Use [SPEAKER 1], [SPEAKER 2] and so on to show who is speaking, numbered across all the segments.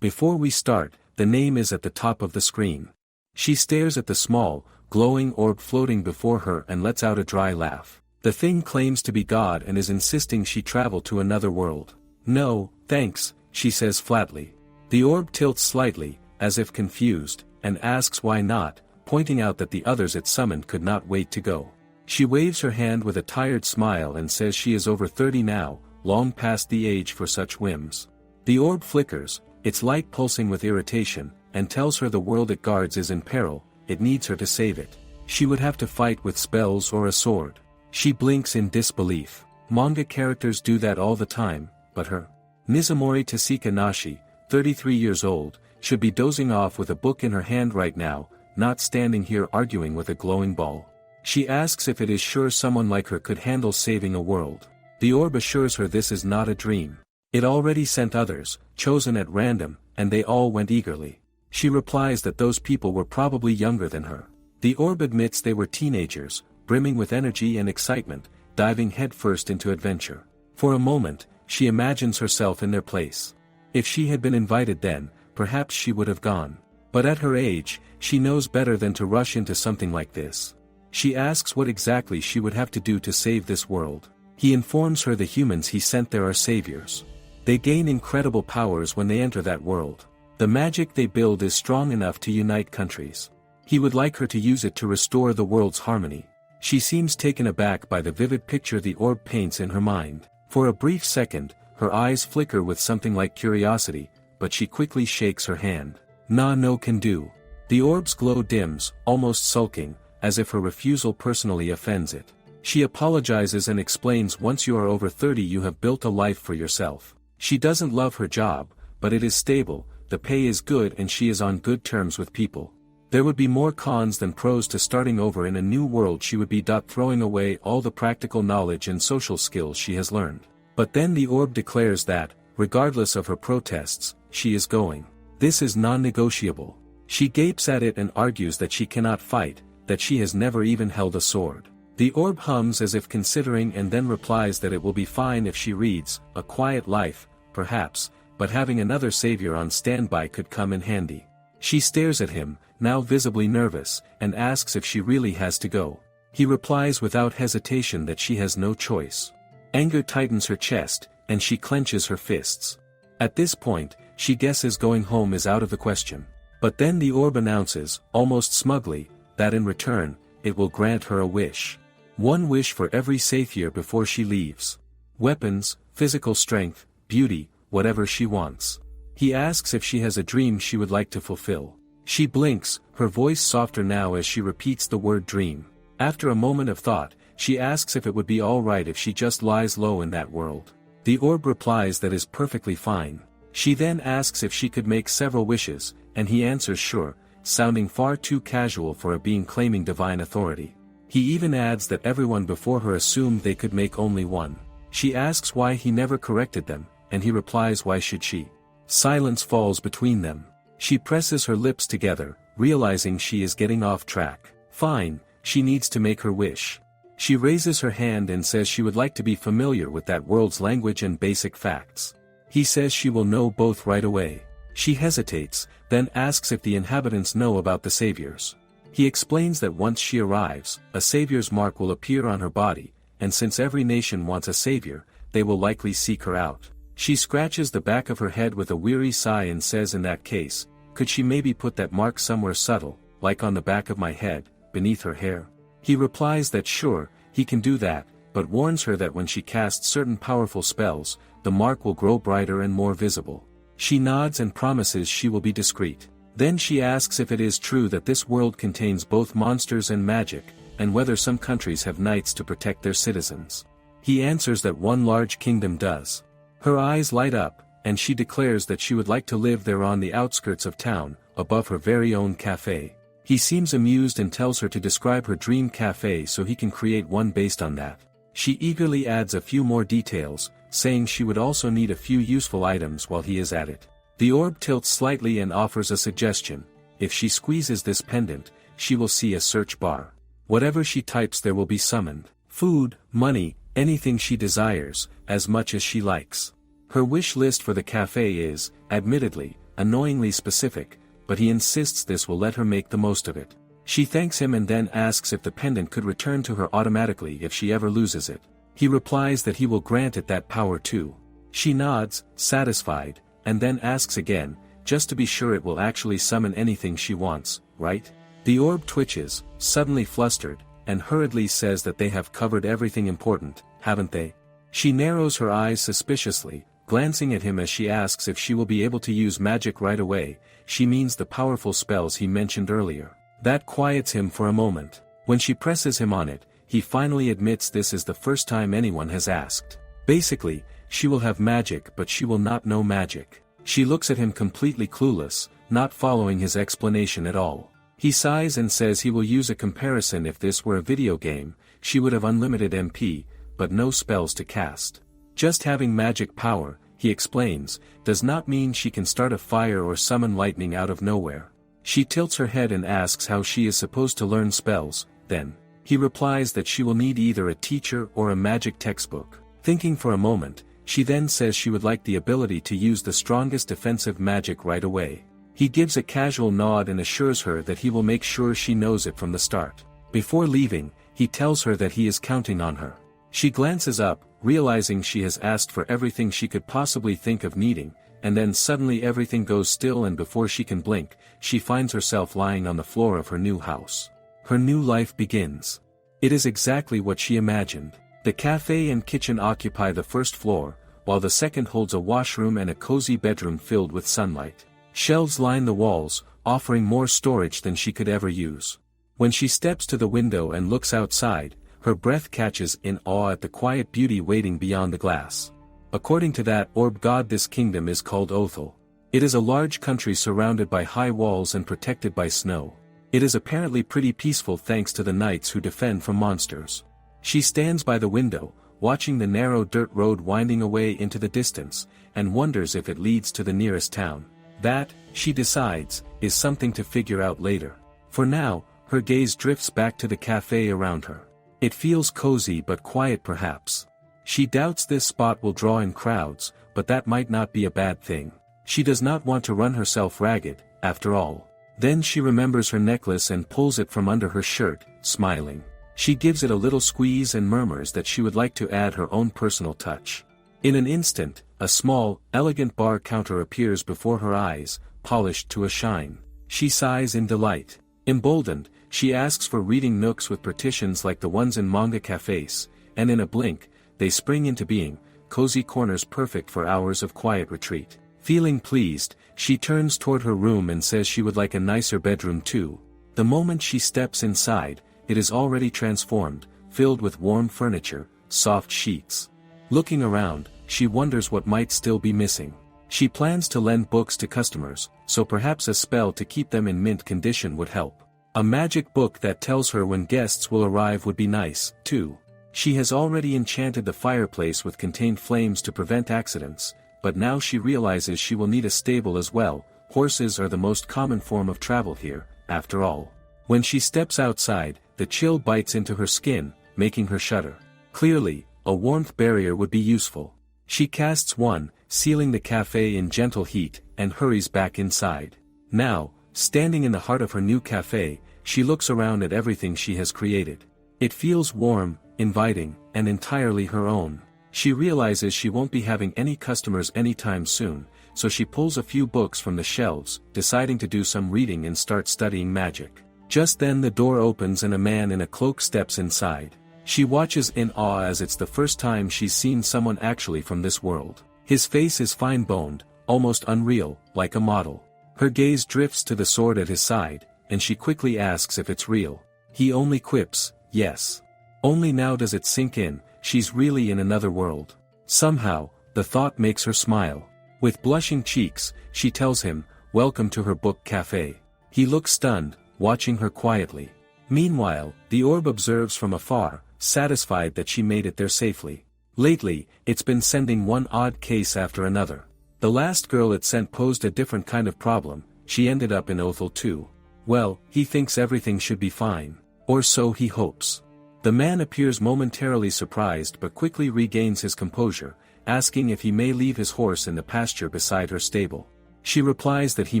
[SPEAKER 1] Before we start, the name is at the top of the screen. She stares at the small, glowing orb floating before her and lets out a dry laugh. The thing claims to be God and is insisting she travel to another world. No, thanks, she says flatly. The orb tilts slightly, as if confused, and asks why not, pointing out that the others it summoned could not wait to go. She waves her hand with a tired smile and says she is over 30 now, long past the age for such whims. The orb flickers, its light pulsing with irritation, and tells her the world it guards is in peril, it needs her to save it. She would have to fight with spells or a sword. She blinks in disbelief. Manga characters do that all the time, but her. Nizamori Tasika Nashi, 33 years old, should be dozing off with a book in her hand right now, not standing here arguing with a glowing ball. She asks if it is sure someone like her could handle saving a world. The orb assures her this is not a dream. It already sent others, chosen at random, and they all went eagerly. She replies that those people were probably younger than her. The orb admits they were teenagers, brimming with energy and excitement, diving headfirst into adventure. For a moment, she imagines herself in their place. If she had been invited then, perhaps she would have gone. But at her age, she knows better than to rush into something like this. She asks what exactly she would have to do to save this world. He informs her the humans he sent there are saviors. They gain incredible powers when they enter that world. The magic they build is strong enough to unite countries. He would like her to use it to restore the world's harmony. She seems taken aback by the vivid picture the orb paints in her mind. For a brief second, her eyes flicker with something like curiosity, but she quickly shakes her hand. Nah, no can do. The orb's glow dims, almost sulking, as if her refusal personally offends it. She apologizes and explains once you are over 30 you have built a life for yourself. She doesn't love her job, but it is stable, the pay is good and she is on good terms with people. There would be more cons than pros to starting over in a new world. She would be throwing away all the practical knowledge and social skills she has learned. But then the orb declares that, regardless of her protests, she is going. This is non-negotiable. She gapes at it and argues that she cannot fight, that she has never even held a sword. The orb hums as if considering and then replies that it will be fine if she reads, A Quiet Life, perhaps, but having another savior on standby could come in handy. She stares at him, now visibly nervous, and asks if she really has to go. He replies without hesitation that she has no choice. Anger tightens her chest, and she clenches her fists. At this point, she guesses going home is out of the question. But then the orb announces, almost smugly, that in return, it will grant her a wish. One wish for every savior before she leaves. Weapons, physical strength, beauty, whatever she wants. He asks if she has a dream she would like to fulfill. She blinks, her voice softer now as she repeats the word dream. After a moment of thought, she asks if it would be alright if she just lies low in that world. The orb replies that is perfectly fine. She then asks if she could make several wishes, and he answers sure, sounding far too casual for a being claiming divine authority. He even adds that everyone before her assumed they could make only one. She asks why he never corrected them, and he replies why should she? Silence falls between them. She presses her lips together, realizing she is getting off track. Fine, she needs to make her wish. She raises her hand and says she would like to be familiar with that world's language and basic facts. He says she will know both right away. She hesitates, then asks if the inhabitants know about the saviors. He explains that once she arrives, a savior's mark will appear on her body, and since every nation wants a savior, they will likely seek her out. She scratches the back of her head with a weary sigh and says in that case, could she maybe put that mark somewhere subtle, like on the back of my head, beneath her hair? He replies that sure, he can do that, but warns her that when she casts certain powerful spells, the mark will grow brighter and more visible. She nods and promises she will be discreet. Then she asks if it is true that this world contains both monsters and magic, and whether some countries have knights to protect their citizens. He answers that one large kingdom does. Her eyes light up, and she declares that she would like to live there on the outskirts of town, above her very own cafe. He seems amused and tells her to describe her dream cafe so he can create one based on that. She eagerly adds a few more details, saying she would also need a few useful items while he is at it. The orb tilts slightly and offers a suggestion. If she squeezes this pendant, she will see a search bar. Whatever she types there will be summoned. Food, money, anything she desires, as much as she likes. Her wish list for the cafe is, admittedly, annoyingly specific, but he insists this will let her make the most of it. She thanks him and then asks if the pendant could return to her automatically if she ever loses it. He replies that he will grant it that power too. She nods, satisfied, and then asks again, just to be sure it will actually summon anything she wants, right? The orb twitches, suddenly flustered, and hurriedly says that they have covered everything important, haven't they? She narrows her eyes suspiciously, glancing at him as she asks if she will be able to use magic right away. She means the powerful spells he mentioned earlier. That quiets him for a moment. When she presses him on it, he finally admits this is the first time anyone has asked. Basically, she will have magic but she will not know magic. She looks at him completely clueless, not following his explanation at all. He sighs and says he will use a comparison. If this were a video game, she would have unlimited MP, but no spells to cast. Just having magic power, he explains, does not mean she can start a fire or summon lightning out of nowhere. She tilts her head and asks how she is supposed to learn spells, then. He replies that she will need either a teacher or a magic textbook. Thinking for a moment, she then says she would like the ability to use the strongest defensive magic right away. He gives a casual nod and assures her that he will make sure she knows it from the start. Before leaving, he tells her that he is counting on her. She glances up, realizing she has asked for everything she could possibly think of needing, and then suddenly everything goes still and before she can blink, she finds herself lying on the floor of her new house. Her new life begins. It is exactly what she imagined. The cafe and kitchen occupy the first floor, while the second holds a washroom and a cozy bedroom filled with sunlight. Shelves line the walls, offering more storage than she could ever use. When she steps to the window and looks outside, her breath catches in awe at the quiet beauty waiting beyond the glass. According to that orb god, this kingdom is called Othel. It is a large country surrounded by high walls and protected by snow. It is apparently pretty peaceful thanks to the knights who defend from monsters. She stands by the window, watching the narrow dirt road winding away into the distance, and wonders if it leads to the nearest town. That, she decides, is something to figure out later. For now, her gaze drifts back to the cafe around her. It feels cozy but quiet perhaps. She doubts this spot will draw in crowds, but that might not be a bad thing. She does not want to run herself ragged, after all. Then she remembers her necklace and pulls it from under her shirt, smiling. She gives it a little squeeze and murmurs that she would like to add her own personal touch. In an instant, a small, elegant bar counter appears before her eyes, polished to a shine. She sighs in delight. Emboldened, she asks for reading nooks with partitions like the ones in manga cafes, and in a blink, they spring into being, cozy corners perfect for hours of quiet retreat. Feeling pleased, she turns toward her room and says she would like a nicer bedroom too. The moment she steps inside, it is already transformed, filled with warm furniture, soft sheets. Looking around, she wonders what might still be missing. She plans to lend books to customers, so perhaps a spell to keep them in mint condition would help. A magic book that tells her when guests will arrive would be nice, too. She has already enchanted the fireplace with contained flames to prevent accidents, but now she realizes she will need a stable as well. Horses are the most common form of travel here, after all. When she steps outside, the chill bites into her skin, making her shudder. Clearly, a warmth barrier would be useful. She casts one, sealing the cafe in gentle heat, and hurries back inside. Now, standing in the heart of her new cafe, she looks around at everything she has created. It feels warm, inviting, and entirely her own. She realizes she won't be having any customers anytime soon, so she pulls a few books from the shelves, deciding to do some reading and start studying magic. Just then the door opens and a man in a cloak steps inside. She watches in awe as it's the first time she's seen someone actually from this world. His face is fine-boned, almost unreal, like a model. Her gaze drifts to the sword at his side, and she quickly asks if it's real. He only quips, yes. Only now does it sink in, she's really in another world. Somehow, the thought makes her smile. With blushing cheeks, she tells him, welcome to her book cafe. He looks stunned, watching her quietly. Meanwhile, the orb observes from afar, satisfied that she made it there safely. Lately, it's been sending one odd case after another. The last girl it sent posed a different kind of problem. She ended up in Othel too. Well, he thinks everything should be fine. Or so he hopes. The man appears momentarily surprised but quickly regains his composure, asking if he may leave his horse in the pasture beside her stable. She replies that he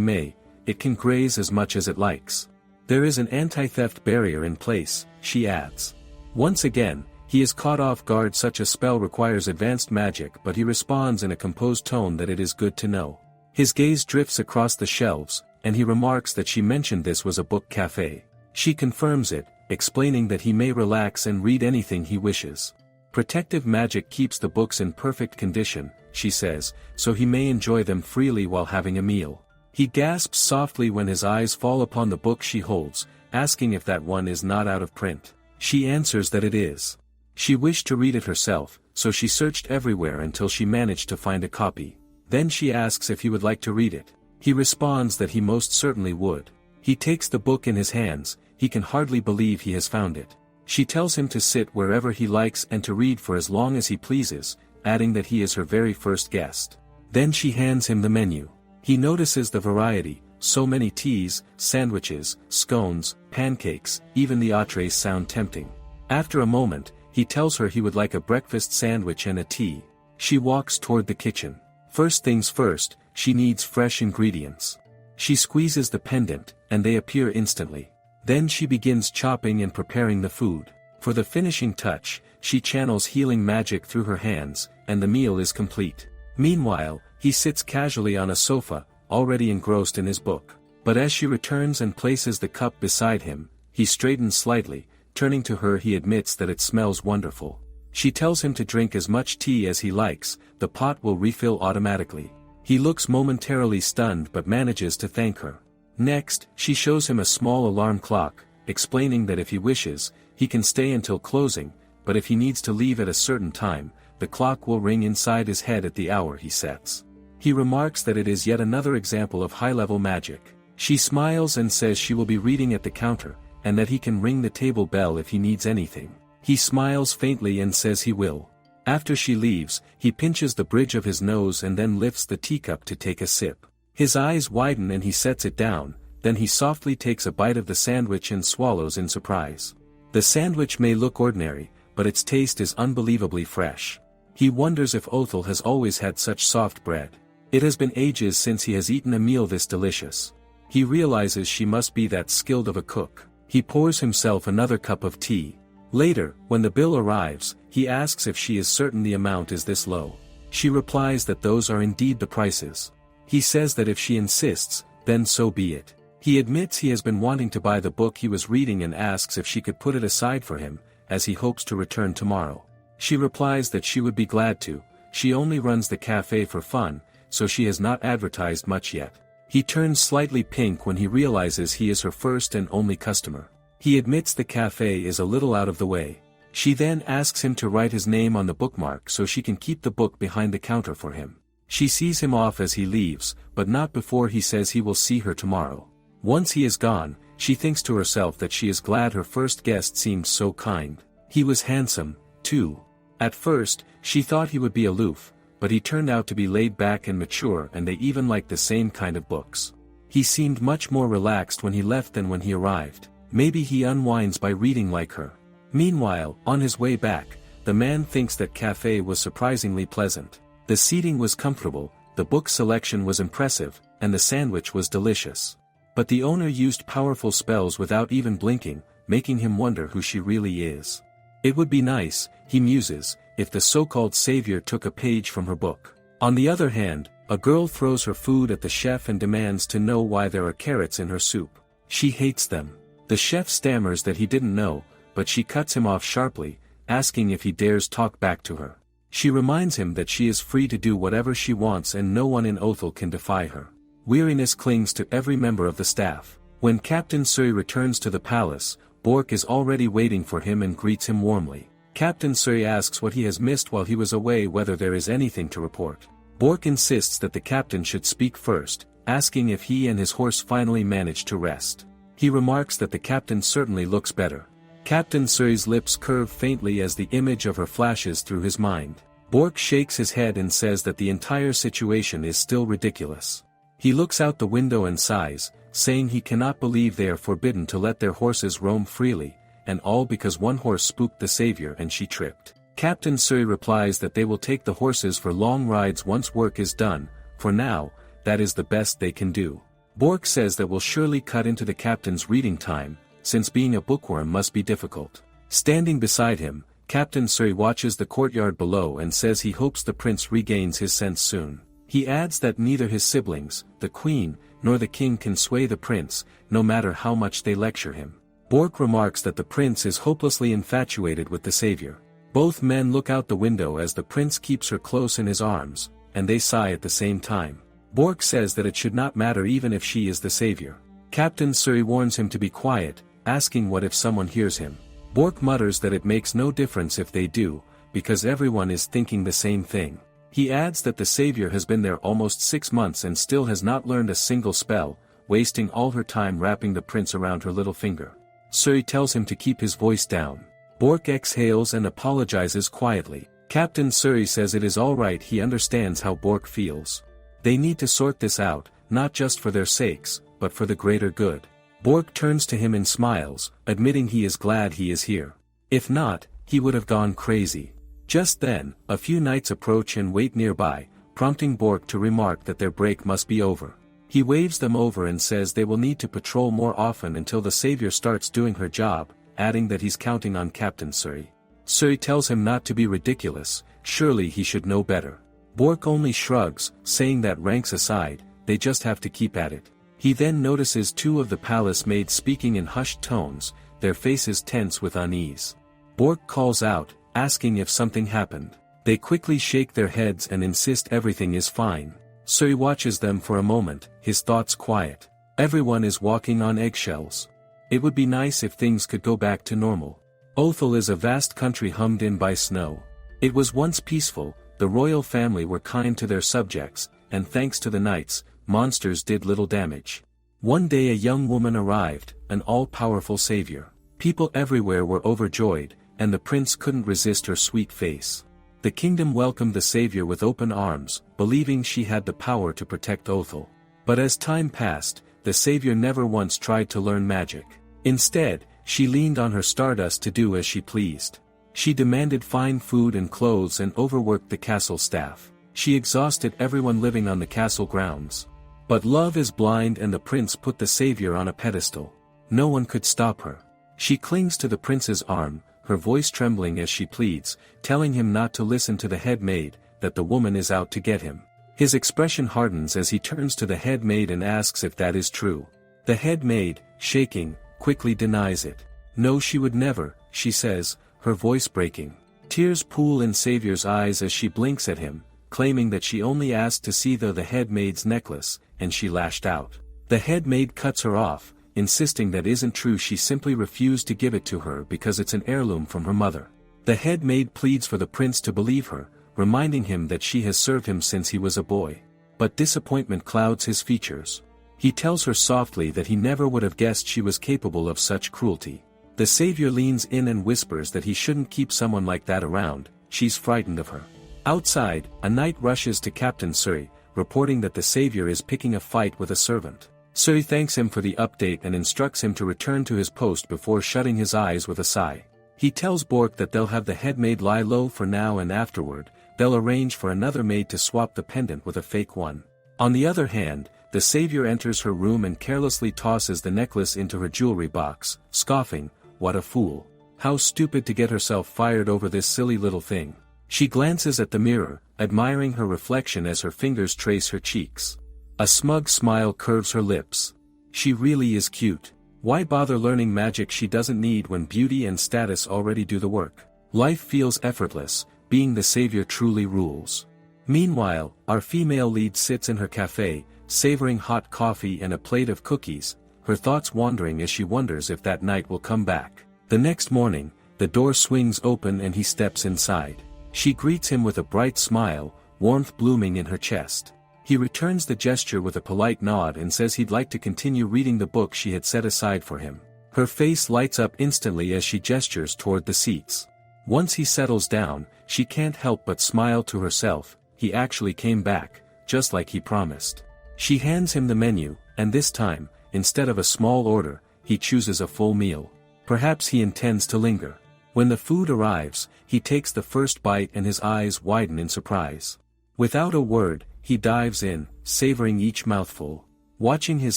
[SPEAKER 1] may, it can graze as much as it likes. There is an anti-theft barrier in place, she adds. Once again, he is caught off guard. Such a spell requires advanced magic, but he responds in a composed tone that it is good to know. His gaze drifts across the shelves, and he remarks that she mentioned this was a book cafe. She confirms it, explaining that he may relax and read anything he wishes. Protective magic keeps the books in perfect condition, she says, so he may enjoy them freely while having a meal. He gasps softly when his eyes fall upon the book she holds, asking if that one is not out of print. She answers that it is. She wished to read it herself, so she searched everywhere until she managed to find a copy. Then she asks if he would like to read it. He responds that he most certainly would. He takes the book in his hands, he can hardly believe he has found it. She tells him to sit wherever he likes and to read for as long as he pleases, adding that he is her very first guest. Then she hands him the menu. He notices the variety, so many teas, sandwiches, scones, pancakes, even the entrees sound tempting. After a moment, he tells her he would like a breakfast sandwich and a tea. She walks toward the kitchen. First things first, she needs fresh ingredients. She squeezes the pendant, and they appear instantly. Then she begins chopping and preparing the food. For the finishing touch, she channels healing magic through her hands, and the meal is complete. Meanwhile, he sits casually on a sofa, already engrossed in his book. But as she returns and places the cup beside him, he straightens slightly. Turning to her, he admits that it smells wonderful. She tells him to drink as much tea as he likes, the pot will refill automatically. He looks momentarily stunned but manages to thank her. Next, she shows him a small alarm clock, explaining that if he wishes, he can stay until closing, but if he needs to leave at a certain time, the clock will ring inside his head at the hour he sets. He remarks that it is yet another example of high-level magic. She smiles and says she will be reading at the counter, and that he can ring the table bell if he needs anything. He smiles faintly and says he will. After she leaves, he pinches the bridge of his nose and then lifts the teacup to take a sip. His eyes widen and he sets it down, then he softly takes a bite of the sandwich and swallows in surprise. The sandwich may look ordinary, but its taste is unbelievably fresh. He wonders if Othel has always had such soft bread. It has been ages since he has eaten a meal this delicious. He realizes she must be that skilled of a cook. He pours himself another cup of tea. Later, when the bill arrives, he asks if she is certain the amount is this low. She replies that those are indeed the prices. He says that if she insists, then so be it. He admits he has been wanting to buy the book he was reading and asks if she could put it aside for him, as he hopes to return tomorrow. She replies that she would be glad to. She only runs the cafe for fun, so she has not advertised much yet. He turns slightly pink when he realizes he is her first and only customer. He admits the cafe is a little out of the way. She then asks him to write his name on the bookmark so she can keep the book behind the counter for him. She sees him off as he leaves, but not before he says he will see her tomorrow. Once he is gone, she thinks to herself that she is glad her first guest seemed so kind. He was handsome, too. At first, she thought he would be aloof, but he turned out to be laid back and mature, and they even liked the same kind of books. He seemed much more relaxed when he left than when he arrived. Maybe he unwinds by reading like her. Meanwhile, on his way back, the man thinks that cafe was surprisingly pleasant. The seating was comfortable, the book selection was impressive, and the sandwich was delicious. But the owner used powerful spells without even blinking, making him wonder who she really is. It would be nice, he muses, if the so-called savior took a page from her book. On the other hand, a girl throws her food at the chef and demands to know why there are carrots in her soup. She hates them. The chef stammers that he didn't know, but she cuts him off sharply, asking if he dares talk back to her. She reminds him that she is free to do whatever she wants and no one in Othel can defy her. Weariness clings to every member of the staff. When Captain Sui returns to the palace, Bork is already waiting for him and greets him warmly. Captain Sui asks what he has missed while he was away, whether there is anything to report. Bork insists that the captain should speak first, asking if he and his horse finally managed to rest. He remarks that the captain certainly looks better. Captain Sui's lips curve faintly as the image of her flashes through his mind. Bork shakes his head and says that the entire situation is still ridiculous. He looks out the window and sighs, saying he cannot believe they are forbidden to let their horses roam freely, and all because one horse spooked the savior and she tripped. Captain Sui replies that they will take the horses for long rides once work is done. For now, that is the best they can do. Bork says that will surely cut into the captain's reading time, since being a bookworm must be difficult. Standing beside him, Captain Suri watches the courtyard below and says he hopes the prince regains his sense soon. He adds that neither his siblings, the queen, nor the king can sway the prince, no matter how much they lecture him. Bork remarks that the prince is hopelessly infatuated with the savior. Both men look out the window as the prince keeps her close in his arms, and they sigh at the same time. Bork says that it should not matter even if she is the savior. Captain Suri warns him to be quiet, asking what if someone hears him. Bork mutters that it makes no difference if they do, because everyone is thinking the same thing. He adds that the savior has been there almost 6 months and still has not learned a single spell, wasting all her time wrapping the prince around her little finger. Suri tells him to keep his voice down. Bork exhales and apologizes quietly. Captain Suri says it is alright, he understands how Bork feels. They need to sort this out, not just for their sakes, but for the greater good. Bork turns to him and smiles, admitting he is glad he is here. If not, he would have gone crazy. Just then, a few knights approach and wait nearby, prompting Bork to remark that their break must be over. He waves them over and says they will need to patrol more often until the savior starts doing her job, adding that he's counting on Captain Suri. Suri tells him not to be ridiculous, surely he should know better. Bork only shrugs, saying that ranks aside, they just have to keep at it. He then notices 2 of the palace maids speaking in hushed tones, their faces tense with unease. Bork calls out, asking if something happened. They quickly shake their heads and insist everything is fine. Suri watches them for a moment, his thoughts quiet. Everyone is walking on eggshells. It would be nice if things could go back to normal. Othel is a vast country hemmed in by snow. It was once peaceful, the royal family were kind to their subjects, and thanks to the knights, monsters did little damage. One day a young woman arrived, an all-powerful savior. People everywhere were overjoyed, and the prince couldn't resist her sweet face. The kingdom welcomed the savior with open arms, believing she had the power to protect Othel. But as time passed, the savior never once tried to learn magic. Instead, she leaned on her stardust to do as she pleased. She demanded fine food and clothes and overworked the castle staff. She exhausted everyone living on the castle grounds. But love is blind, and the prince put the savior on a pedestal. No one could stop her. She clings to the prince's arm, her voice trembling as she pleads, telling him not to listen to the head maid, that the woman is out to get him. His expression hardens as he turns to the head maid and asks if that is true. The head maid, shaking, quickly denies it. No, she would never, she says, her voice breaking. Tears pool in Savior's eyes as she blinks at him, claiming that she only asked to see the head maid's necklace, and she lashed out. The head maid cuts her off, insisting that isn't true, she simply refused to give it to her because it's an heirloom from her mother. The head maid pleads for the prince to believe her, reminding him that she has served him since he was a boy. But disappointment clouds his features. He tells her softly that he never would have guessed she was capable of such cruelty. The savior leans in and whispers that he shouldn't keep someone like that around, she's frightened of her. Outside, a knight rushes to Captain Suri, reporting that the savior is picking a fight with a servant. Suri thanks him for the update and instructs him to return to his post before shutting his eyes with a sigh. He tells Bork that they'll have the head maid lie low for now, and afterward, they'll arrange for another maid to swap the pendant with a fake one. On the other hand, the savior enters her room and carelessly tosses the necklace into her jewelry box, scoffing, "What a fool. How stupid to get herself fired over this silly little thing." She glances at the mirror, admiring her reflection as her fingers trace her cheeks. A smug smile curves her lips. She really is cute. Why bother learning magic she doesn't need when beauty and status already do the work? Life feels effortless, being the savior truly rules. Meanwhile, our female lead sits in her cafe, savoring hot coffee and a plate of cookies, her thoughts wandering as she wonders if that knight will come back. The next morning, the door swings open and he steps inside. She greets him with a bright smile, warmth blooming in her chest. He returns the gesture with a polite nod and says he'd like to continue reading the book she had set aside for him. Her face lights up instantly as she gestures toward the seats. Once he settles down, she can't help but smile to herself. He actually came back, just like he promised. She hands him the menu, and this time, instead of a small order, he chooses a full meal. Perhaps he intends to linger. When the food arrives, he takes the first bite and his eyes widen in surprise. Without a word, he dives in, savoring each mouthful. Watching his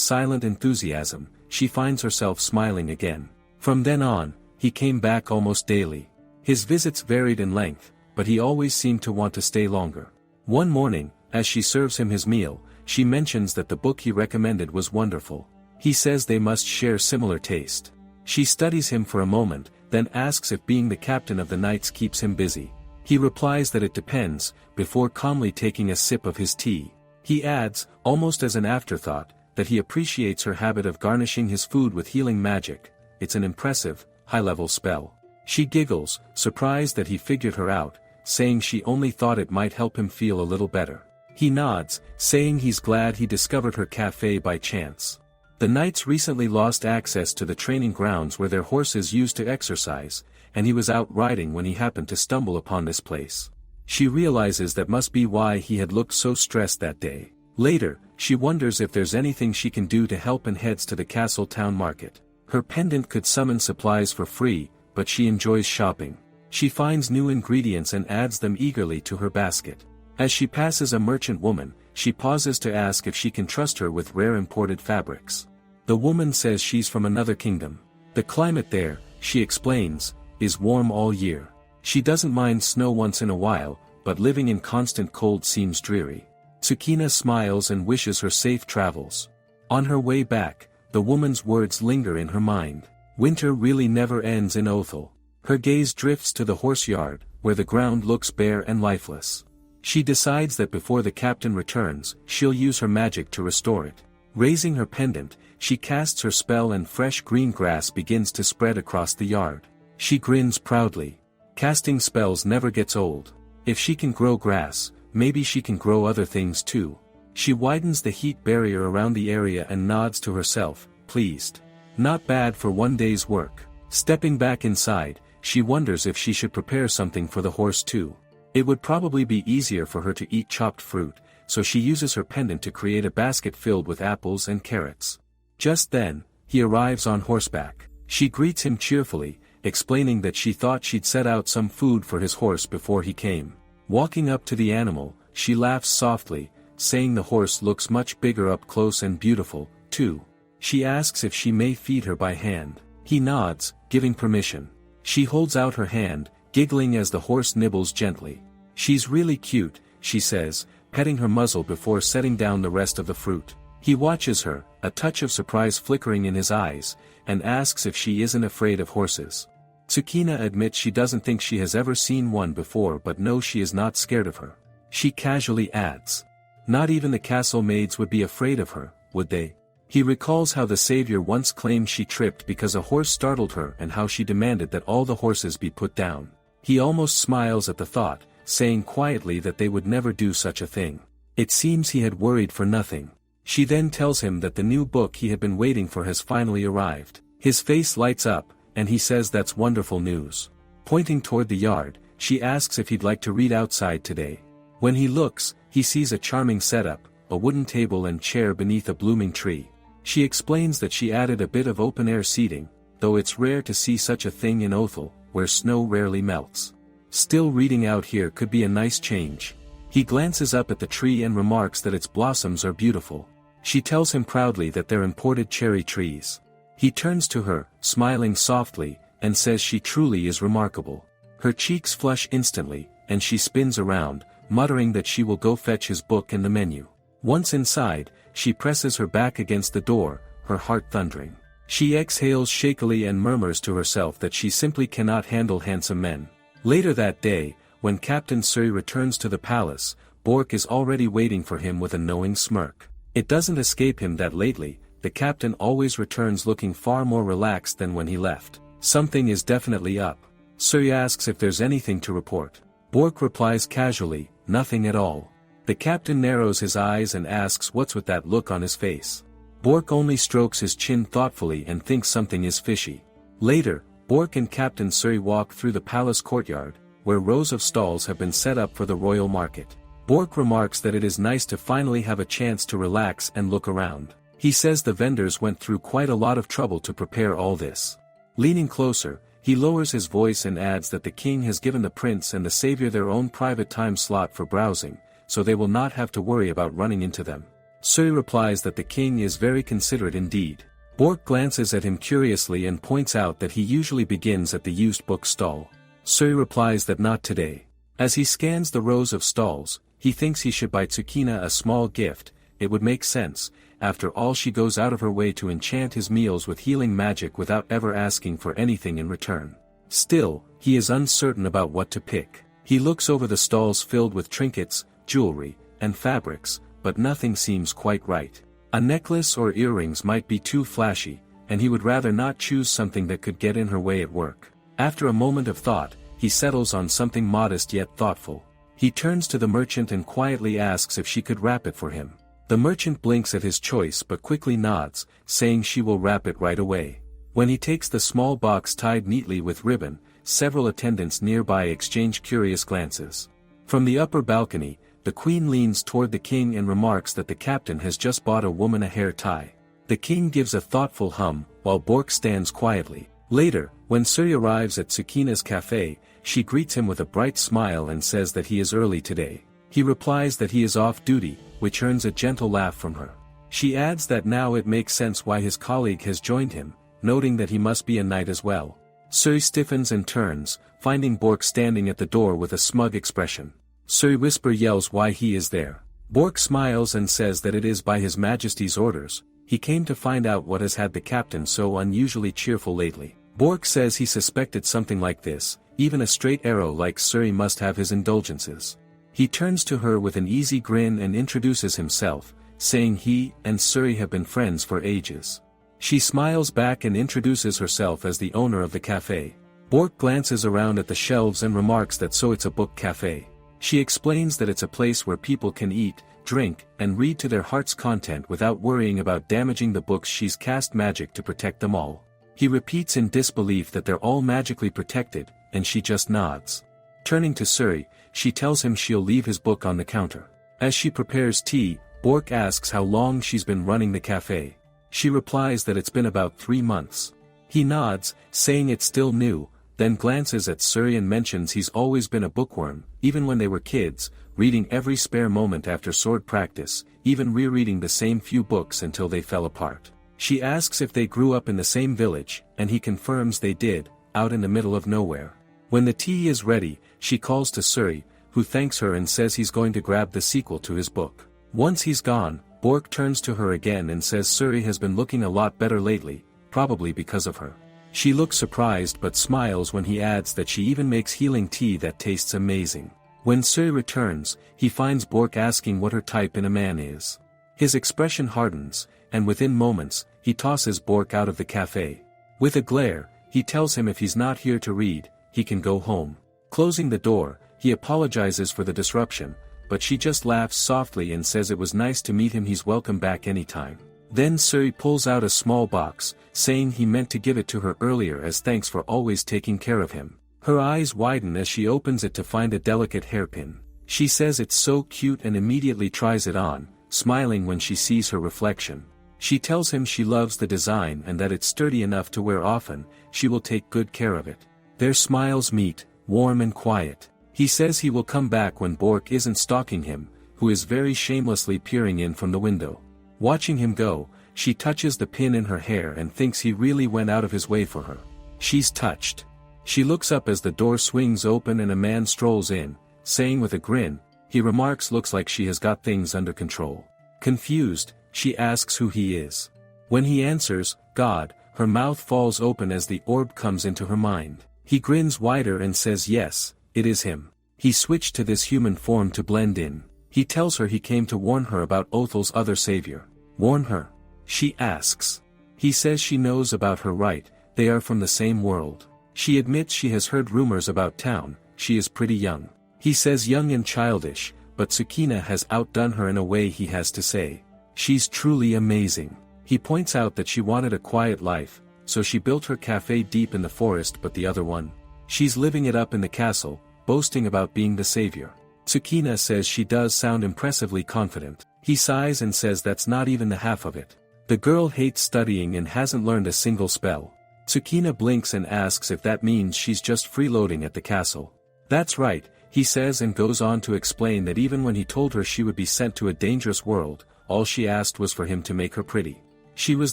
[SPEAKER 1] silent enthusiasm, she finds herself smiling again. From then on, he came back almost daily. His visits varied in length, but he always seemed to want to stay longer. One morning, as she serves him his meal, she mentions that the book he recommended was wonderful. He says they must share similar taste. She studies him for a moment, then asks if being the captain of the knights keeps him busy. He replies that it depends, before calmly taking a sip of his tea. He adds, almost as an afterthought, that he appreciates her habit of garnishing his food with healing magic. It's an impressive, high-level spell. She giggles, surprised that he figured her out, saying she only thought it might help him feel a little better. He nods, saying he's glad he discovered her cafe by chance. The knights recently lost access to the training grounds where their horses used to exercise, and he was out riding when he happened to stumble upon this place. She realizes that must be why he had looked so stressed that day. Later, she wonders if there's anything she can do to help and heads to the castle town market. Her pendant could summon supplies for free, but she enjoys shopping. She finds new ingredients and adds them eagerly to her basket. As she passes a merchant woman, she pauses to ask if she can trust her with rare imported fabrics. The woman says she's from another kingdom. The climate there, she explains, is warm all year. She doesn't mind snow once in a while, but living in constant cold seems dreary. Tsukina smiles and wishes her safe travels. On her way back, the woman's words linger in her mind. Winter really never ends in Othel. Her gaze drifts to the horse yard, where the ground looks bare and lifeless. She decides that before the captain returns, she'll use her magic to restore it. Raising her pendant, she casts her spell and fresh green grass begins to spread across the yard. She grins proudly. Casting spells never gets old. If she can grow grass, maybe she can grow other things too. She widens the heat barrier around the area and nods to herself, pleased. Not bad for one day's work. Stepping back inside, she wonders if she should prepare something for the horse too. It would probably be easier for her to eat chopped fruit, so she uses her pendant to create a basket filled with apples and carrots. Just then, he arrives on horseback. She greets him cheerfully, explaining that she thought she'd set out some food for his horse before he came. Walking up to the animal, she laughs softly, saying the horse looks much bigger up close and beautiful, too. She asks if she may feed her by hand. He nods, giving permission. She holds out her hand, giggling as the horse nibbles gently. She's really cute, she says, petting her muzzle before setting down the rest of the fruit. He watches her, a touch of surprise flickering in his eyes, and asks if she isn't afraid of horses. Tsukina admits she doesn't think she has ever seen one before but knows she is not scared of her. She casually adds, not even the castle maids would be afraid of her, would they? He recalls how the savior once claimed she tripped because a horse startled her and how she demanded that all the horses be put down. He almost smiles at the thought, saying quietly that they would never do such a thing. It seems he had worried for nothing. She then tells him that the new book he had been waiting for has finally arrived. His face lights up, and he says that's wonderful news. Pointing toward the yard, she asks if he'd like to read outside today. When he looks, he sees a charming setup, a wooden table and chair beneath a blooming tree. She explains that she added a bit of open-air seating, though it's rare to see such a thing in Othel, where snow rarely melts. Still, reading out here could be a nice change. He glances up at the tree and remarks that its blossoms are beautiful. She tells him proudly that they're imported cherry trees. He turns to her, smiling softly, and says she truly is remarkable. Her cheeks flush instantly, and she spins around, muttering that she will go fetch his book and the menu. Once inside, she presses her back against the door, her heart thundering. She exhales shakily and murmurs to herself that she simply cannot handle handsome men. Later that day, when Captain Suri returns to the palace, Bork is already waiting for him with a knowing smirk. It doesn't escape him that lately, the captain always returns looking far more relaxed than when he left. Something is definitely up. Suri asks if there's anything to report. Bork replies casually, nothing at all. The captain narrows his eyes and asks what's with that look on his face. Bork only strokes his chin thoughtfully and thinks something is fishy. Later, Bork and Captain Suri walk through the palace courtyard, where rows of stalls have been set up for the royal market. Bork remarks that it is nice to finally have a chance to relax and look around. He says the vendors went through quite a lot of trouble to prepare all this. Leaning closer, he lowers his voice and adds that the king has given the prince and the savior their own private time slot for browsing, so they will not have to worry about running into them. Suri replies that the king is very considerate indeed. Bork glances at him curiously and points out that he usually begins at the used book stall. Suri replies that not today. As he scans the rows of stalls, he thinks he should buy Tsukina a small gift. It would make sense, after all she goes out of her way to enchant his meals with healing magic without ever asking for anything in return. Still, he is uncertain about what to pick. He looks over the stalls filled with trinkets, jewelry, and fabrics, but nothing seems quite right. A necklace or earrings might be too flashy, and he would rather not choose something that could get in her way at work. After a moment of thought, he settles on something modest yet thoughtful. He turns to the merchant and quietly asks if she could wrap it for him. The merchant blinks at his choice but quickly nods, saying she will wrap it right away. When he takes the small box tied neatly with ribbon, several attendants nearby exchange curious glances. From the upper balcony, the queen leans toward the king and remarks that the captain has just bought a woman a hair tie. The king gives a thoughtful hum, while Bork stands quietly. Later, when Suri arrives at Tsukina's cafe, she greets him with a bright smile and says that he is early today. He replies that he is off duty, which earns a gentle laugh from her. She adds that now it makes sense why his colleague has joined him, noting that he must be a knight as well. Suri stiffens and turns, finding Bork standing at the door with a smug expression. Suri whisper yells why he is there. Bork smiles and says that it is by His Majesty's orders. He came to find out what has had the captain so unusually cheerful lately. Bork says he suspected something like this, even a straight arrow like Suri must have his indulgences. He turns to her with an easy grin and introduces himself, saying he and Suri have been friends for ages. She smiles back and introduces herself as the owner of the cafe. Bork glances around at the shelves and remarks that so it's a book cafe. She explains that it's a place where people can eat, drink, and read to their heart's content without worrying about damaging the books. She's cast magic to protect them all. He repeats in disbelief that they're all magically protected, and she just nods. Turning to Suri, she tells him she'll leave his book on the counter. As she prepares tea, Bork asks how long she's been running the cafe. She replies that it's been about 3 months. He nods, saying it's still new, then glances at Suri and mentions he's always been a bookworm, even when they were kids, reading every spare moment after sword practice, even rereading the same few books until they fell apart. She asks if they grew up in the same village, and he confirms they did, out in the middle of nowhere. When the tea is ready, she calls to Suri, who thanks her and says he's going to grab the sequel to his book. Once he's gone, Bork turns to her again and says Suri has been looking a lot better lately, probably because of her. She looks surprised but smiles when he adds that she even makes healing tea that tastes amazing. When Suri returns, he finds Bork asking what her type in a man is. His expression hardens, and within moments, he tosses Bork out of the cafe. With a glare, he tells him if he's not here to read, he can go home. Closing the door, he apologizes for the disruption, but she just laughs softly and says it was nice to meet him, he's welcome back anytime. Then Suri pulls out a small box, saying he meant to give it to her earlier as thanks for always taking care of him. Her eyes widen as she opens it to find a delicate hairpin. She says it's so cute and immediately tries it on, smiling when she sees her reflection. She tells him she loves the design and that it's sturdy enough to wear often, she will take good care of it. Their smiles meet, warm and quiet. He says he will come back when Bork isn't stalking him, who is very shamelessly peering in from the window. Watching him go, she touches the pin in her hair and thinks he really went out of his way for her. She's touched. She looks up as the door swings open and a man strolls in, saying with a grin, he remarks looks like she has got things under control. Confused, she asks who he is. When he answers, God, her mouth falls open as the orb comes into her mind. He grins wider and says yes, it is him. He switched to this human form to blend in. He tells her he came to warn her about Othel's other savior. Warn her? She asks. He says she knows about her, right, they are from the same world. She admits she has heard rumors about town, she is pretty young. He says young and childish, but Tsukina has outdone her in a way he has to say. She's truly amazing. He points out that she wanted a quiet life, so she built her cafe deep in the forest, but the other one? She's living it up in the castle, boasting about being the savior. Tsukina says she does sound impressively confident. He sighs and says that's not even the half of it. The girl hates studying and hasn't learned a single spell. Tsukina blinks and asks if that means she's just freeloading at the castle. That's right, he says, and goes on to explain that even when he told her she would be sent to a dangerous world, all she asked was for him to make her pretty. She was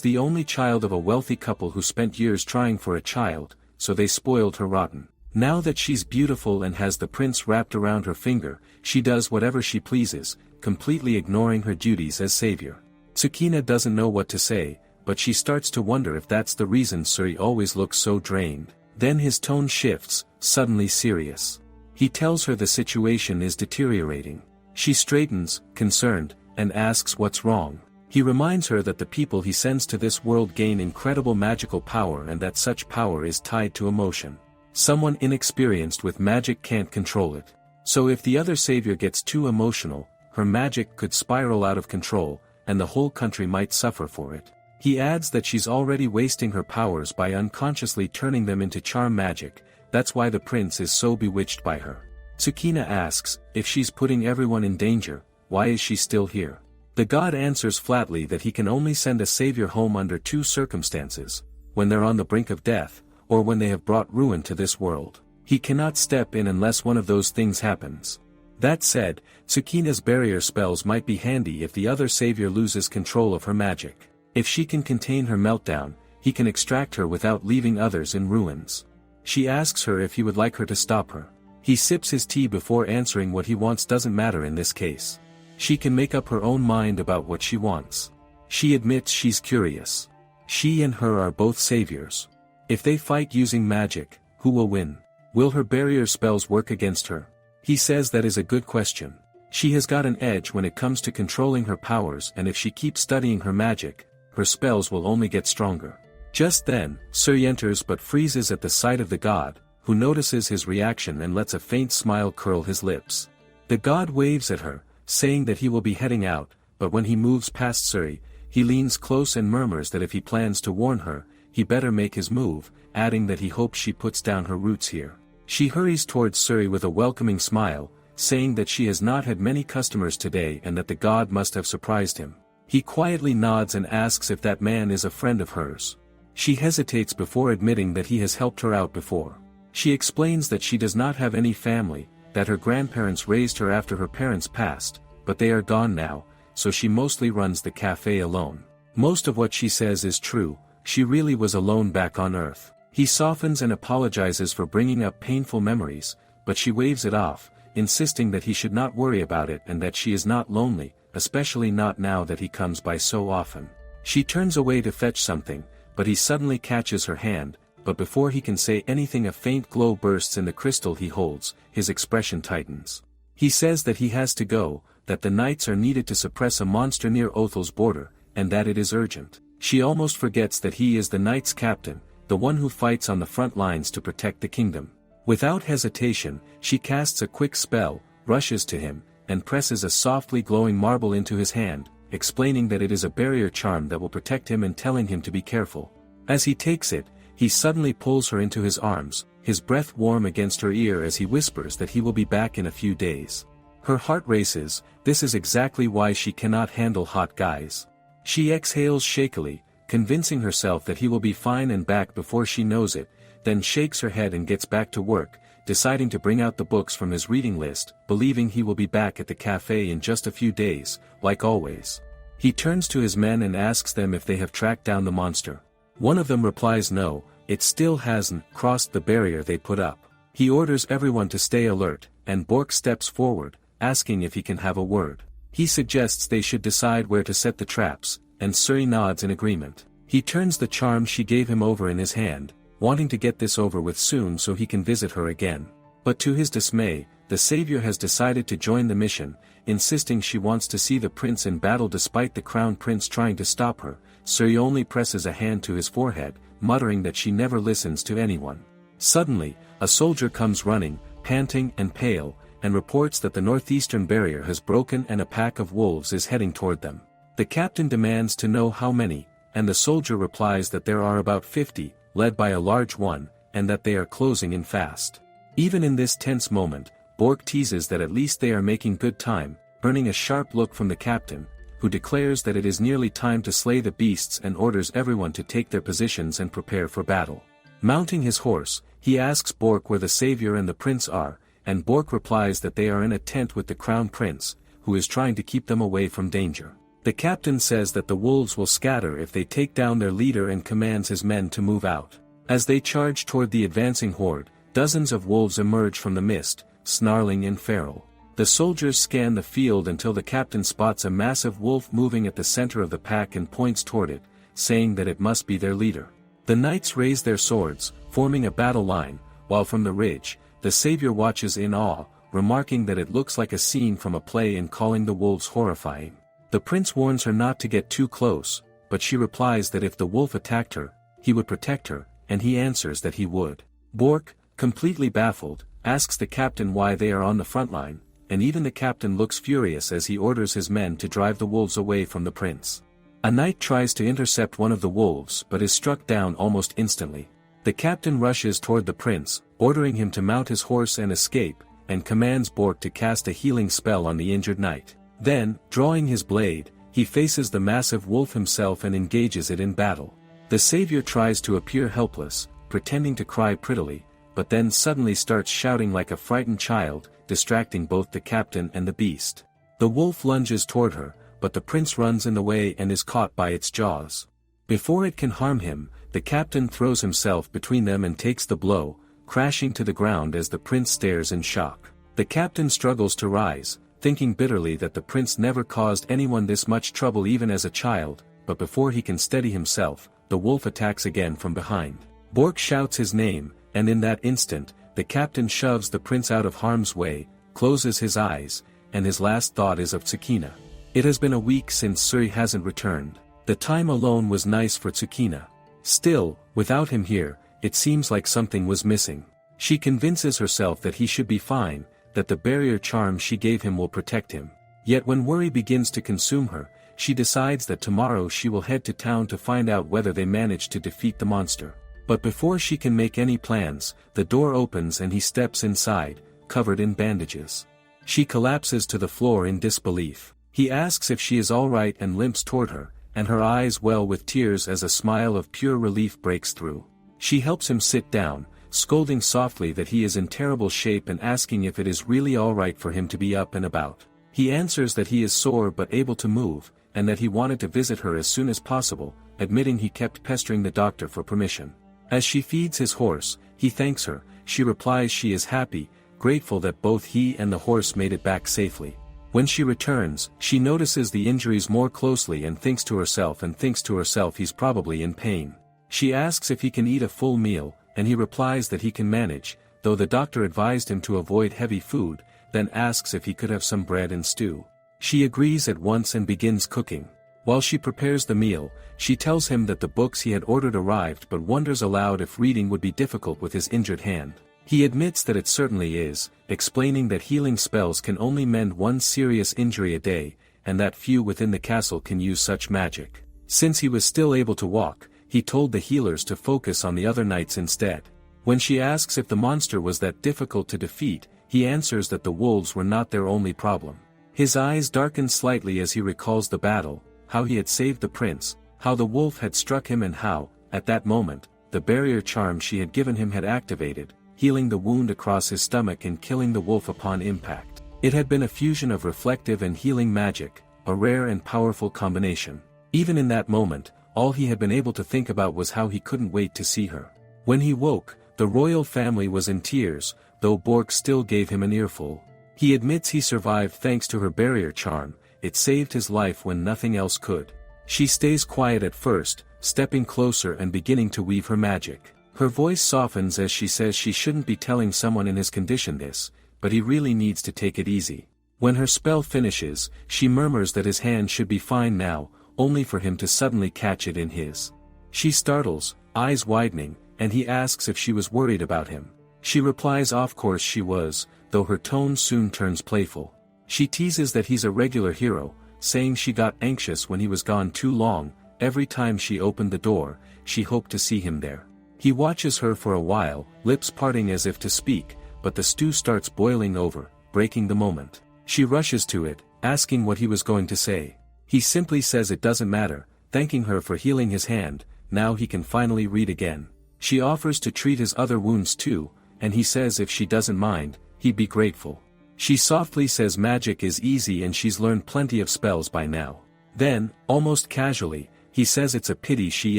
[SPEAKER 1] the only child of a wealthy couple who spent years trying for a child, so they spoiled her rotten. Now that she's beautiful and has the prince wrapped around her finger, she does whatever she pleases, completely ignoring her duties as savior. Tsukina doesn't know what to say, but she starts to wonder if that's the reason Suri always looks so drained. Then his tone shifts, suddenly serious. He tells her the situation is deteriorating. She straightens, concerned, and asks what's wrong. He reminds her that the people he sends to this world gain incredible magical power and that such power is tied to emotion. Someone inexperienced with magic can't control it. So if the other savior gets too emotional, her magic could spiral out of control, and the whole country might suffer for it. He adds that she's already wasting her powers by unconsciously turning them into charm magic. That's why the prince is so bewitched by her. Tsukina asks, if she's putting everyone in danger, why is she still here? The god answers flatly that he can only send a savior home under two circumstances: when they're on the brink of death, or when they have brought ruin to this world. He cannot step in unless one of those things happens. That said, Tsukina's barrier spells might be handy if the other savior loses control of her magic. If she can contain her meltdown, he can extract her without leaving others in ruins. She asks her if he would like her to stop her. He sips his tea before answering what he wants doesn't matter in this case. She can make up her own mind about what she wants. She admits she's curious. She and her are both saviors. If they fight using magic, who will win? Will her barrier spells work against her? He says that is a good question. She has got an edge when it comes to controlling her powers, and if she keeps studying her magic, her spells will only get stronger. Just then, Suri enters but freezes at the sight of the god, who notices his reaction and lets a faint smile curl his lips. The god waves at her, saying that he will be heading out, but when he moves past Suri, he leans close and murmurs that if he plans to warn her, he better make his move, adding that he hopes she puts down her roots here. She hurries towards Suri with a welcoming smile, saying that she has not had many customers today and that the god must have surprised him. He quietly nods and asks if that man is a friend of hers. She hesitates before admitting that he has helped her out before. She explains that she does not have any family, that her grandparents raised her after her parents passed, but they are gone now, so she mostly runs the cafe alone. Most of what she says is true, she really was alone back on Earth. He softens and apologizes for bringing up painful memories, but she waves it off, insisting that he should not worry about it and that she is not lonely, especially not now that he comes by so often. She turns away to fetch something, but he suddenly catches her hand, but before he can say anything a faint glow bursts in the crystal he holds, his expression tightens. He says that he has to go, that the knights are needed to suppress a monster near Othel's border, and that it is urgent. She almost forgets that he is the knights' captain, the one who fights on the front lines to protect the kingdom. Without hesitation, she casts a quick spell, rushes to him, and presses a softly glowing marble into his hand, explaining that it is a barrier charm that will protect him and telling him to be careful. As he takes it, he suddenly pulls her into his arms, his breath warm against her ear as he whispers that he will be back in a few days. Her heart races. This is exactly why she cannot handle hot guys. She exhales shakily, convincing herself that he will be fine and back before she knows it, then shakes her head and gets back to work, deciding to bring out the books from his reading list, believing he will be back at the cafe in just a few days, like always. He turns to his men and asks them if they have tracked down the monster. One of them replies no, it still hasn't crossed the barrier they put up. He orders everyone to stay alert, and Bork steps forward, asking if he can have a word. He suggests they should decide where to set the traps, and Suri nods in agreement. He turns the charm she gave him over in his hand, wanting to get this over with soon so he can visit her again. But to his dismay, the savior has decided to join the mission, insisting she wants to see the prince in battle despite the crown prince trying to stop her. Suri only presses a hand to his forehead, muttering that she never listens to anyone. Suddenly, a soldier comes running, panting and pale, and reports that the northeastern barrier has broken and a pack of wolves is heading toward them. The captain demands to know how many, and the soldier replies that there are about 50, led by a large one, and that they are closing in fast. Even in this tense moment, Bork teases that at least they are making good time, earning a sharp look from the captain, who declares that it is nearly time to slay the beasts and orders everyone to take their positions and prepare for battle. Mounting his horse, he asks Bork where the savior and the prince are, and Bork replies that they are in a tent with the crown prince, who is trying to keep them away from danger. The captain says that the wolves will scatter if they take down their leader and commands his men to move out. As they charge toward the advancing horde, dozens of wolves emerge from the mist, snarling and feral. The soldiers scan the field until the captain spots a massive wolf moving at the center of the pack and points toward it, saying that it must be their leader. The knights raise their swords, forming a battle line, while from the ridge, the savior watches in awe, remarking that it looks like a scene from a play and calling the wolves horrifying. The prince warns her not to get too close, but she replies that if the wolf attacked her, he would protect her, and he answers that he would. Bork, completely baffled, asks the captain why they are on the front line, and even the captain looks furious as he orders his men to drive the wolves away from the prince. A knight tries to intercept one of the wolves but is struck down almost instantly. The captain rushes toward the prince, ordering him to mount his horse and escape, and commands Bork to cast a healing spell on the injured knight. Then, drawing his blade, he faces the massive wolf himself and engages it in battle. The savior tries to appear helpless, pretending to cry prettily, but then suddenly starts shouting like a frightened child, distracting both the captain and the beast. The wolf lunges toward her, but the prince runs in the way and is caught by its jaws. Before it can harm him, the captain throws himself between them and takes the blow, crashing to the ground as the prince stares in shock. The captain struggles to rise, thinking bitterly that the prince never caused anyone this much trouble even as a child, but before he can steady himself, the wolf attacks again from behind. Bork shouts his name, and in that instant, the captain shoves the prince out of harm's way, closes his eyes, and his last thought is of Tsukina. It has been a week since Suri hasn't returned. The time alone was nice for Tsukina. Still, without him here, it seems like something was missing. She convinces herself that he should be fine, that the barrier charm she gave him will protect him. Yet when worry begins to consume her, she decides that tomorrow she will head to town to find out whether they managed to defeat the monster. But before she can make any plans, the door opens and he steps inside, covered in bandages. She collapses to the floor in disbelief. He asks if she is alright and limps toward her, and her eyes well with tears as a smile of pure relief breaks through. She helps him sit down, scolding softly that he is in terrible shape and asking if it is really alright for him to be up and about. He answers that he is sore but able to move, and that he wanted to visit her as soon as possible, admitting he kept pestering the doctor for permission. As she feeds his horse, he thanks her. She replies she is happy, grateful that both he and the horse made it back safely. When she returns, she notices the injuries more closely and thinks to herself he's probably in pain. She asks if he can eat a full meal, and he replies that he can manage, though the doctor advised him to avoid heavy food, then asks if he could have some bread and stew. She agrees at once and begins cooking. While she prepares the meal, she tells him that the books he had ordered arrived but wonders aloud if reading would be difficult with his injured hand. He admits that it certainly is, explaining that healing spells can only mend one serious injury a day, and that few within the castle can use such magic. Since he was still able to walk, he told the healers to focus on the other knights instead. When she asks if the monster was that difficult to defeat, he answers that the wolves were not their only problem. His eyes darken slightly as he recalls the battle, how he had saved the prince, how the wolf had struck him and how, at that moment, the barrier charm she had given him had activated, healing the wound across his stomach and killing the wolf upon impact. It had been a fusion of reflective and healing magic, a rare and powerful combination. Even in that moment, all he had been able to think about was how he couldn't wait to see her. When he woke, the royal family was in tears, though Bork still gave him an earful. He admits he survived thanks to her barrier charm. It saved his life when nothing else could. She stays quiet at first, stepping closer and beginning to weave her magic. Her voice softens as she says she shouldn't be telling someone in his condition this, but he really needs to take it easy. When her spell finishes, she murmurs that his hand should be fine now, only for him to suddenly catch it in his. She startles, eyes widening, and he asks if she was worried about him. She replies of course she was, though her tone soon turns playful. She teases that he's a regular hero, saying she got anxious when he was gone too long. Every time she opened the door, she hoped to see him there. He watches her for a while, lips parting as if to speak, but the stew starts boiling over, breaking the moment. She rushes to it, asking what he was going to say. He simply says it doesn't matter, thanking her for healing his hand. Now he can finally read again. She offers to treat his other wounds too, and he says if she doesn't mind, he'd be grateful. She softly says magic is easy and she's learned plenty of spells by now. Then, almost casually, he says it's a pity she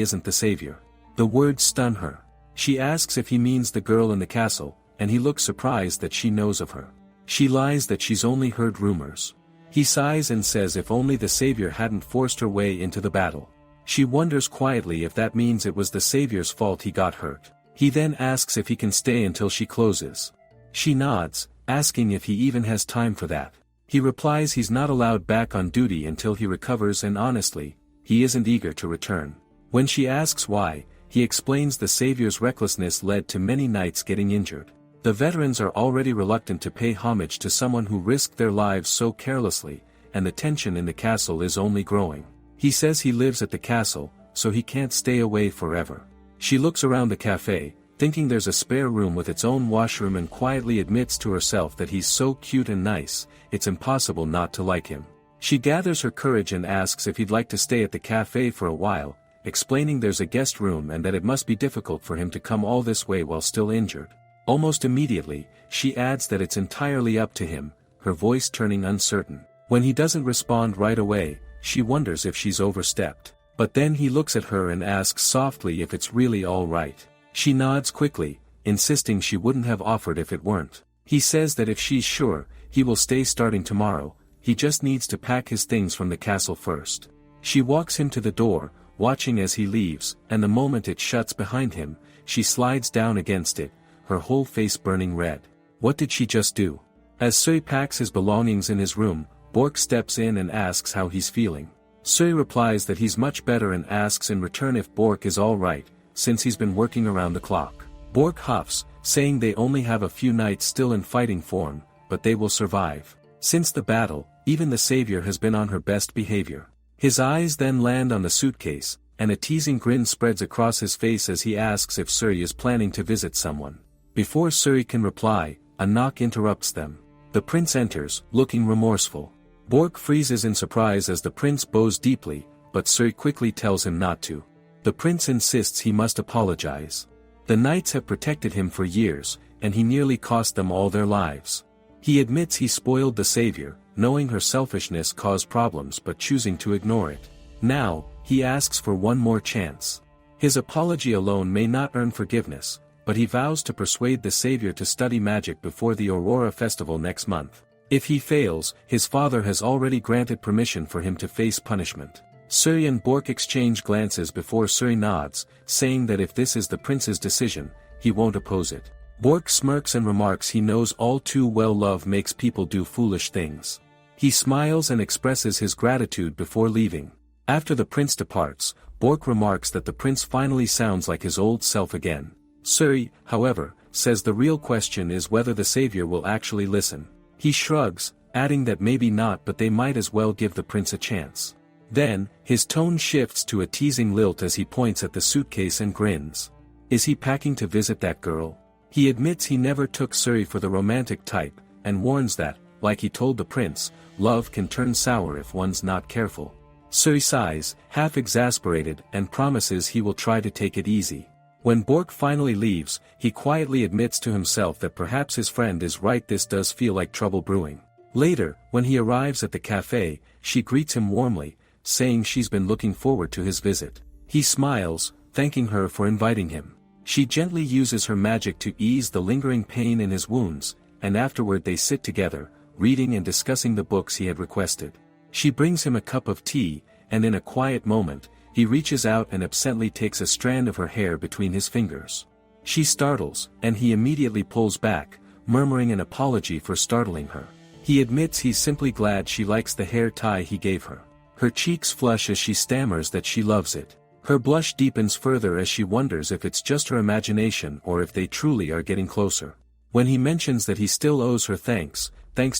[SPEAKER 1] isn't the savior. The words stun her. She asks if he means the girl in the castle, and he looks surprised that she knows of her. She lies that she's only heard rumors. He sighs and says if only the savior hadn't forced her way into the battle. She wonders quietly if that means it was the savior's fault he got hurt. He then asks if he can stay until she closes. She nods, asking if he even has time for that. He replies he's not allowed back on duty until he recovers and honestly, he isn't eager to return. When she asks why, he explains the savior's recklessness led to many knights getting injured. The veterans are already reluctant to pay homage to someone who risked their lives so carelessly, and the tension in the castle is only growing. He says he lives at the castle, so he can't stay away forever. She looks around the cafe, thinking there's a spare room with its own washroom and quietly admits to herself that he's so cute and nice, it's impossible not to like him. She gathers her courage and asks if he'd like to stay at the cafe for a while, explaining there's a guest room and that it must be difficult for him to come all this way while still injured. Almost immediately, she adds that it's entirely up to him, her voice turning uncertain. When he doesn't respond right away, she wonders if she's overstepped. But then he looks at her and asks softly if it's really all right. She nods quickly, insisting she wouldn't have offered if it weren't. He says that if she's sure, he will stay starting tomorrow, he just needs to pack his things from the castle first. She walks him to the door, watching as he leaves, and the moment it shuts behind him, she slides down against it, her whole face burning red. What did she just do? As Sui packs his belongings in his room, Bork steps in and asks how he's feeling. Sui replies that he's much better and asks in return if Bork is alright, since he's been working around the clock. Bork huffs, saying they only have a few knights still in fighting form, but they will survive. Since the battle, even the savior has been on her best behavior. His eyes then land on the suitcase, and a teasing grin spreads across his face as he asks if Suri is planning to visit someone. Before Suri can reply, a knock interrupts them. The prince enters, looking remorseful. Bork freezes in surprise as the prince bows deeply, but Suri quickly tells him not to. The prince insists he must apologize. The knights have protected him for years, and he nearly cost them all their lives. He admits he spoiled the savior, knowing her selfishness caused problems but choosing to ignore it. Now, he asks for one more chance. His apology alone may not earn forgiveness, but he vows to persuade the savior to study magic before the Aurora festival next month. If he fails, his father has already granted permission for him to face punishment. Suri and Bork exchange glances before Suri nods, saying that if this is the prince's decision, he won't oppose it. Bork smirks and remarks he knows all too well love makes people do foolish things. He smiles and expresses his gratitude before leaving. After the prince departs, Bork remarks that the prince finally sounds like his old self again. Suri, however, says the real question is whether the savior will actually listen. He shrugs, adding that maybe not, but they might as well give the prince a chance. Then, his tone shifts to a teasing lilt as he points at the suitcase and grins. Is he packing to visit that girl? He admits he never took Suri for the romantic type, and warns that, like he told the prince, love can turn sour if one's not careful. Suri sighs, half exasperated, and promises he will try to take it easy. When Bork finally leaves, he quietly admits to himself that perhaps his friend is right, this does feel like trouble brewing. Later, when he arrives at the cafe, she greets him warmly, saying she's been looking forward to his visit. He smiles, thanking her for inviting him. She gently uses her magic to ease the lingering pain in his wounds, and afterward they sit together, reading and discussing the books he had requested. She brings him a cup of tea, and in a quiet moment, he reaches out and absently takes a strand of her hair between his fingers. She startles, and he immediately pulls back, murmuring an apology for startling her. He admits he's simply glad she likes the hair tie he gave her. Her cheeks flush as she stammers that she loves it. Her blush deepens further as she wonders if it's just her imagination or if they truly are getting closer. When he mentions that he still owes her thanks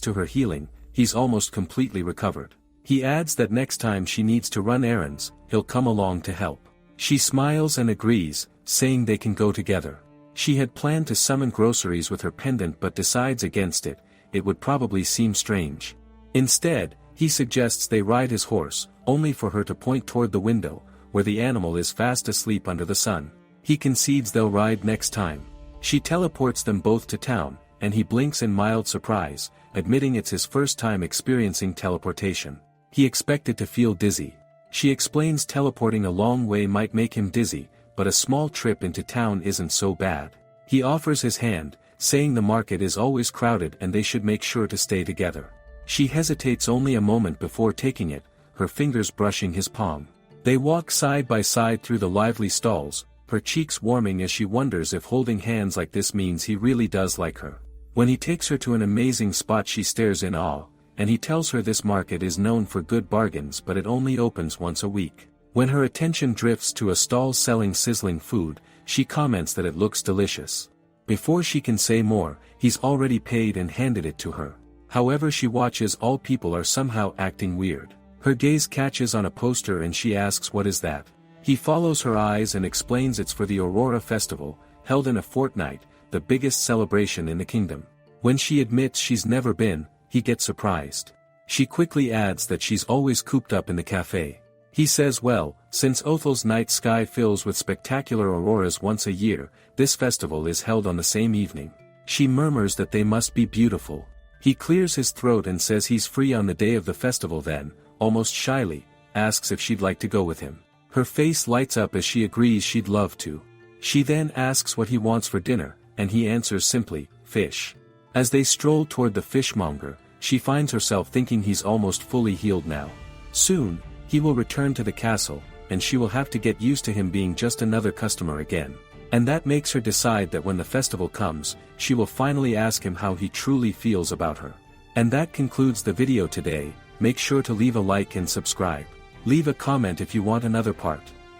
[SPEAKER 1] to her healing, he's almost completely recovered. He adds that next time she needs to run errands, he'll come along to help. She smiles and agrees, saying they can go together. She had planned to summon groceries with her pendant but decides against it, it would probably seem strange. Instead, he suggests they ride his horse, only for her to point toward the window, where the animal is fast asleep under the sun. He concedes they'll ride next time. She teleports them both to town, and he blinks in mild surprise, admitting it's his first time experiencing teleportation. He expected to feel dizzy. She explains teleporting a long way might make him dizzy, but a small trip into town isn't so bad. He offers his hand, saying the market is always crowded and they should make sure to stay together. She hesitates only a moment before taking it, her fingers brushing his palm. They walk side by side through the lively stalls, her cheeks warming as she wonders if holding hands like this means he really does like her. When he takes her to an amazing spot she stares in awe, and he tells her this market is known for good bargains but it only opens once a week. When her attention drifts to a stall selling sizzling food, she comments that it looks delicious. Before she can say more, he's already paid and handed it to her. However, she watches all people are somehow acting weird. Her gaze catches on a poster and she asks what is that. He follows her eyes and explains it's for the Aurora Festival, held in a fortnight, the biggest celebration in the kingdom. When she admits she's never been, he gets surprised. She quickly adds that she's always cooped up in the cafe. He says well, since Othel's night sky fills with spectacular auroras once a year, this festival is held on the same evening. She murmurs that they must be beautiful. He clears his throat and says he's free on the day of the festival then, almost shyly, asks if she'd like to go with him. Her face lights up as she agrees she'd love to. She then asks what he wants for dinner, and he answers simply, fish. As they stroll toward the fishmonger, she finds herself thinking he's almost fully healed now. Soon, he will return to the castle, and she will have to get used to him being just another customer again. And that makes her decide that when the festival comes, she will finally ask him how he truly feels about her. And that concludes the video today. Make sure to leave a like and subscribe. Leave a comment if you want another part.